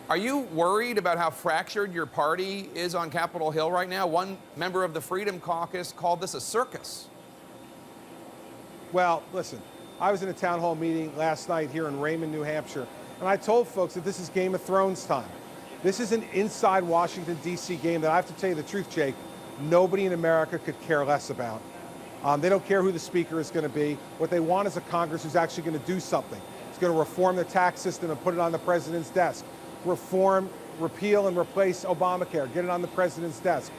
Are you worried about how fractured your party is on Capitol Hill right now? One member of the Freedom Caucus called this a circus. Well, listen, I was in a town hall meeting last night here in Raymond, New Hampshire, and I told folks that this is Game of Thrones time. This is an inside Washington, D.C. game that I have to tell you the truth, Jake, nobody in America could care less about. They don't care who the speaker is going to be. What they want is a Congress who's actually going to do something. It's going to reform the tax system and put it on the president's desk. Reform, repeal, and replace Obamacare. Get it on the president's desk.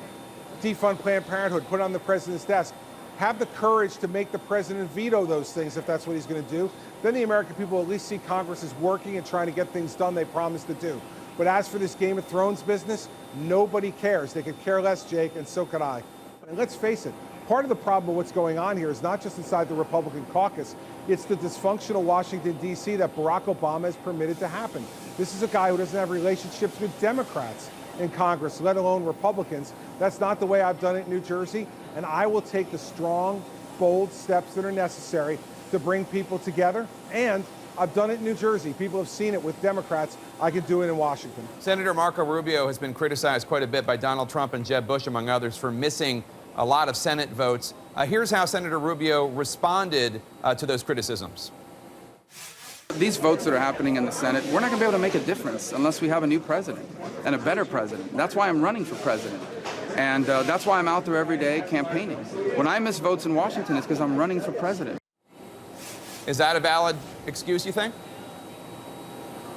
Defund Planned Parenthood. Put it on the president's desk. Have the courage to make the president veto those things if that's what he's going to do. Then the American people will at least see Congress is working and trying to get things done they promised to do. But as for this Game of Thrones business, nobody cares. They could care less, Jake, and so could I. And let's face it, part of the problem with what's going on here is not just inside the Republican caucus, it's the dysfunctional Washington, D.C. that Barack Obama has permitted to happen. This is a guy who doesn't have relationships with Democrats in Congress, let alone Republicans. That's not the way I've done it in New Jersey, and I will take the strong, bold steps that are necessary to bring people together, and I've done it in New Jersey. People have seen it with Democrats. I can do it in Washington. Senator Marco Rubio has been criticized quite a bit by Donald Trump and Jeb Bush, among others, for missing a lot of Senate votes. Here's how Senator Rubio responded to those criticisms. These votes that are happening in the Senate, we're not going to be able to make a difference unless we have a new president and a better president. That's why I'm running for president. And that's why I'm out there every day campaigning. When I miss votes in Washington, it's because I'm running for president. Is that a valid excuse, you think?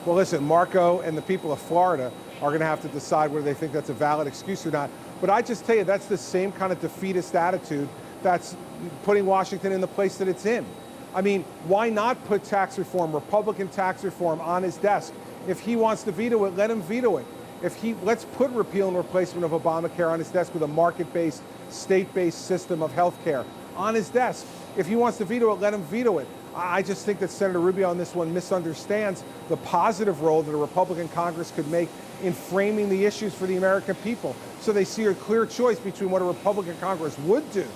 Well, listen, Marco and the people of Florida are going to have to decide whether they think that's a valid excuse or not. But I just tell you, that's the same kind of defeatist attitude that's putting Washington in the place that it's in. I mean, why not put tax reform, Republican tax reform, on his desk? If he wants to veto it, let him veto it. Let's put repeal and replacement of Obamacare on his desk with a market-based, state-based system of health care on his desk. If he wants to veto it, let him veto it. I just think that Senator Rubio on this one misunderstands the positive role that a Republican Congress could make in framing the issues for the American people. So they see a clear choice between what a Republican Congress would do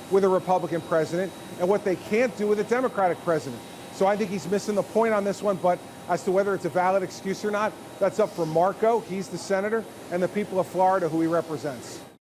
with a Republican president and what they can't do with a Democratic president. So I think he's missing the point on this one, but as to whether it's a valid excuse or not, that's up for Marco, he's the senator, and the people of Florida who he represents.